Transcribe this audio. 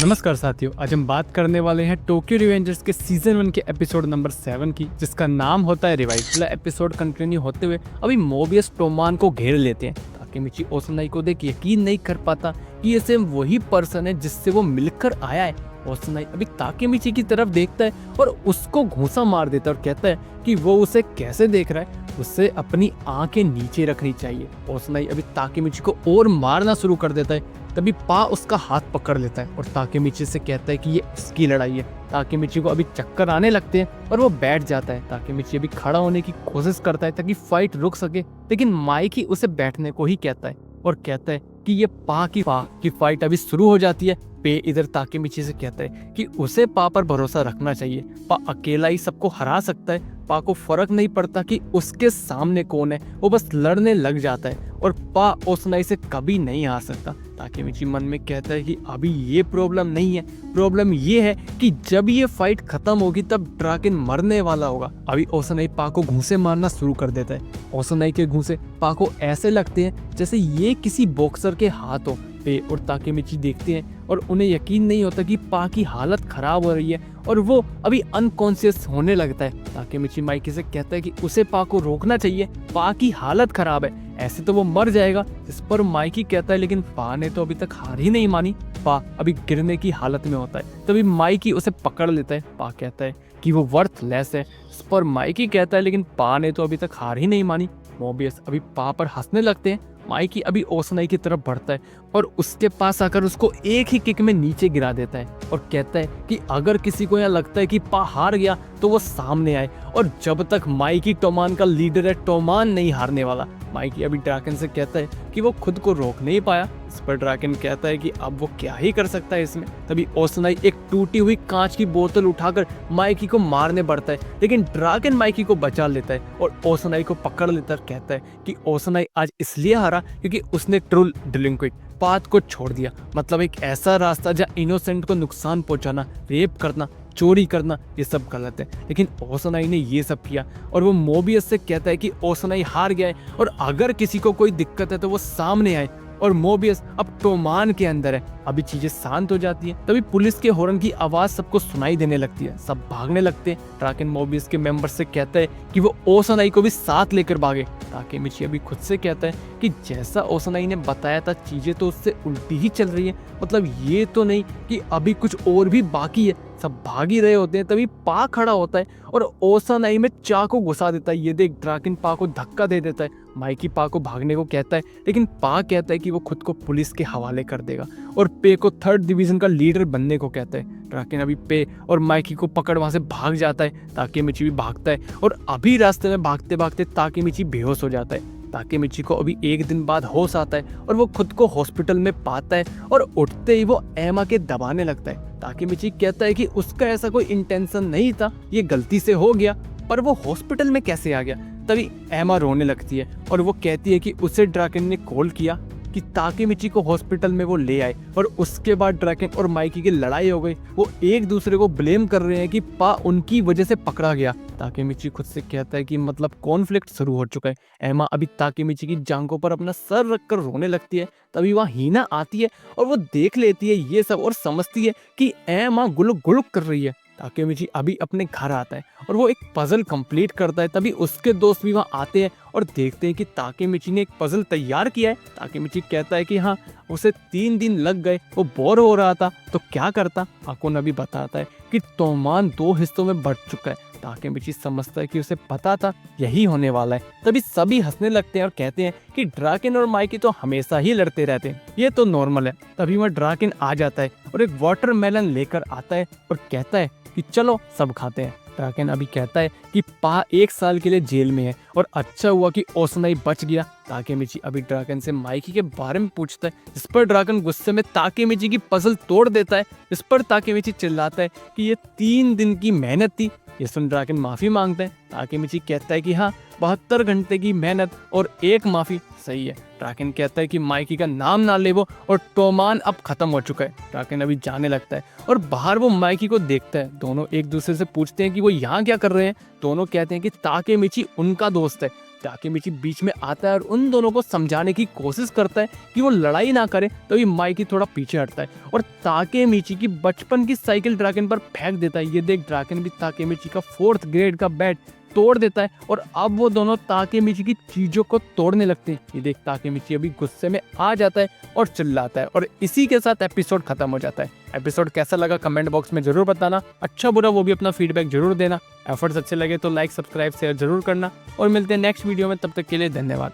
नमस्कार साथियों, आज हम बात करने वाले हैं टोक्यो रिवेंजर्स के सीजन 1 के एपिसोड नंबर 7 की, जिसका नाम होता है रिवाइव। पहला एपिसोड कंटिन्यू होते हुए अभी मोबियस टोमान को घेर लेते हैं। ताकेमिची ओसुनाई को देख यकीन नहीं कर पाता कि ये सेम वही पर्सन है जिससे वो मिलकर आया है। ओसुनाई अभी ताकेमिची की तरफ देखता है और उसको घूंसा मार देता है और कहता है कि वो उसे कैसे देख रहा है, उससे अपनी आंखें नीचे रखनी चाहिए। ओसुनाई अभी ताकेमिची को और मारना शुरू कर देता है। तभी पा उसका हाथ पकड़ लेता है और ताकेमिची से कहता है कि ये उसकी लड़ाई है। ताकेमिची को अभी चक्कर आने लगते हैं और वो बैठ जाता है। ताकेमिची अभी खड़ा होने की कोशिश करता है ताकि फाइट रुक सके, लेकिन माइकी उसे बैठने को ही कहता है और कहता है कि ये पा की फाइट अभी शुरू हो जाती है। पे इधर ताकेमिची से कहता है कि उसे पा पर भरोसा रखना चाहिए, पा अकेला ही सबको हरा सकता है। पा को फर्क नहीं पड़ता कि उसके सामने कौन है, वो बस लड़ने लग जाता है और पा ओसुनाई से कभी नहीं हार सकता। ताकेमिची मन में कहता है कि अभी ये प्रॉब्लम नहीं है, प्रॉब्लम ये है कि जब ये फाइट खत्म होगी तब ड्राकेन मरने वाला होगा। अभी ओसुनाई पा को घूंसे मारना शुरू कर देता है। ओसुनाई के घूंसे पा को ऐसे लगते हैं जैसे ये किसी बॉक्सर के हाथ हो। पे और ताकेमिची देखते हैं और उन्हें यकीन नहीं होता कि पा की हालत खराब हो रही है और वो अभी अनकॉन्शियस होने लगता है। ताकेमिची माइकी से कहता है कि उसे पा को रोकना चाहिए, पा की हालत खराब है, ऐसे तो वो मर जाएगा। इस पर माइकी कहता है लेकिन पा ने तो अभी तक हार ही नहीं मानी। पा अभी गिरने की हालत में होता है। तभी माइकी उसे पकड़ लेता है। पा कहता है कि वो वर्थलेस है। इस पर माइकी कहता है लेकिन पा ने तो अभी तक हार ही नहीं मानी। मोबियस अभी पा पर हंसने लगते हैं। माइकी अभी ओसुनाई की तरफ बढ़ता है और उसके पास आकर उसको एक ही किक में नीचे गिरा देता है और कहता है कि अगर किसी को यहाँ लगता है कि पा हार गया तो वो सामने आए, और जब तक माइकी टोमान का लीडर है, टोमान नहीं हारने वाला। माइकी अभी ड्रैकन से कहता है कि वो खुद को रोक नहीं पाया। इस पर ड्रैकन कहता है कि अब वो क्या ही कर सकता है इसमें। तभी ओसुनाई एक टूटी हुई कांच की बोतल उठाकर माइकी को मारने बढ़ता है, लेकिन ड्रैकन माइकी को बचा लेता है और ओसुनाई को पकड़ लेता है। कहता है कि ओसुनाई आज इसलिए हारा क्योंकि उसने ट्रू डिलिंक्विट पाथ को छोड़ दिया, मतलब एक ऐसा रास्ता जहाँ इनोसेंट को नुकसान पहुंचाना, रेप करना, चोरी करना, ये सब गलत है। लेकिन ओसुनाई ने ये सब किया और वो मोबियस से कहता है कि ओसुनाई हार गया है और अगर किसी को कोई दिक्कत है तो वो सामने आए। और मोबियस अब टोमान के अंदर है। अभी चीजें शांत हो जाती हैं। तभी पुलिस के हॉर्न की आवाज सबको सुनाई देने लगती है। सब भागने लगते हैं। ड्रैकन मोबियस के मेंबर से कहता है कि वो ओसुनाई को भी साथ लेकर भागे। ताकेमिची अभी खुद से कहता है कि जैसा ओसुनाई ने बताया था चीजें तो उससे उल्टी ही चल रही है, मतलब ये तो नहीं कि अभी कुछ और भी बाकी है। सब भाग ही रहे होते हैं। तभी पा खड़ा होता है और ओसुनाई में चाकू घुसा देता है। ये देख ड्रैकन पा को धक्का दे देता है। माइकी पा को भागने को कहता है, लेकिन पा कहता है कि वो खुद को पुलिस के हवाले कर देगा और पे को 3rd डिवीजन का लीडर बनने को कहता है। ड्रैकन अभी पे और माइकी को पकड़ वहां से भाग जाता है। ताकेमिची भी भागता है और अभी रास्ते में भागते भागते ताकेमिची बेहोश हो जाता है। ताकेमिची को अभी एक दिन बाद होश आता है और वो खुद को हॉस्पिटल में पाता है और उठते ही वो एमा के दबाने लगता है। ताकेमिची कहता है कि उसका ऐसा कोई इंटेंशन नहीं था, ये गलती से हो गया, पर वो हॉस्पिटल में कैसे आ गया। तभी एमा रोने लगती है और वो कहती है कि उसे ड्रैकन ने कॉल किया कि ताकेमिची को हॉस्पिटल में वो ले आए, और उसके बाद ड्रैकन और माइकी की लड़ाई हो गई। वो एक दूसरे को ब्लेम कर रहे हैं कि पा उनकी वजह से पकड़ा गया। ताकेमिची खुद से कहता है कि मतलब कॉन्फ्लिक्ट शुरू हो चुका है। एमा अभी ताकेमिची की जांघों पर अपना सर रखकर रोने लगती है। तभी वहाँ हीना आती है और वो देख लेती है ये सब और समझती है कि एमा गुलुक गुलुक कर रही है। ताकेमिची अभी अपने घर आता है और वो एक पजल कंप्लीट करता है। तभी उसके दोस्त भी वहाँ आते हैं और देखते हैं कि ताकेमिची ने एक पजल तैयार किया है। ताकेमिची कहता है कि हाँ, उसे 3 दिन लग गए, वो बोर हो रहा था तो क्या करता। आकोन अभी बताता है कि टोमान 2 हिस्सों में बढ़ चुका है। ताकेमिची समझता है कि उसे पता था यही होने वाला है। तभी सभी हंसने लगते हैं और कहते हैं कि ड्रैकन और माइकी तो हमेशा ही लड़ते रहते हैं, ये तो नॉर्मल है। तभी वह ड्रैकन आ जाता है और एक वाटरमेलन लेकर आता है और कहता है कि चलो सब खाते हैं। ड्रैकन अभी कहता है कि पा 1 साल के लिए जेल में है और अच्छा हुआ कि ओसुनाई बच गया। ताकेमिची अभी ड्रैकन से माइकी के बारे में पूछता है, इस पर ड्रैकन गुस्से में ताकेमिची की पजल तोड़ देता है। इस पर ताकेमिची चिल्लाता है कि ये 3 दिन की मेहनत थी। ये सुन ड्रैकन माफी मांगता है। ताकेमिची कहता है कि हाँ, 72 घंटे की मेहनत और 1 माफी सही है। ड्रैकन कहता है कि माइकी का नाम ना ले वो, और टोमान अब खत्म हो चुका है। ड्रैकन अभी जाने लगता है और बाहर वो माइकी को देखता है। दोनों एक दूसरे से पूछते हैं कि वो यहाँ क्या कर रहे हैं। दोनों कहते हैं कि ताकेमिची उनका दोस्त है ताकेमिची बीच में आता है और उन दोनों को समझाने की कोशिश करता है कि वो लड़ाई ना करे, तभी माइकी थोड़ा पीछे हटता है और ताकेमिची की बचपन की साइकिल ड्रैगन पर फेंक देता है। ये देख ड्रैगन भी ताकेमिची का 4th ग्रेड का बैट तोड़ देता है और अब वो दोनों ताकेमिची की चीजों को तोड़ने लगते हैं। ये देख ताकेमिची अभी गुस्से में आ जाता है और चिल्लाता है और इसी के साथ एपिसोड खत्म हो जाता है। एपिसोड कैसा लगा कमेंट बॉक्स में जरूर बताना, अच्छा बुरा वो भी अपना फीडबैक जरूर देना। एफर्ट्स अच्छे लगे तो लाइक सब्सक्राइब शेयर जरूर करना और मिलते हैं नेक्स्ट वीडियो में, तब तक के लिए धन्यवाद।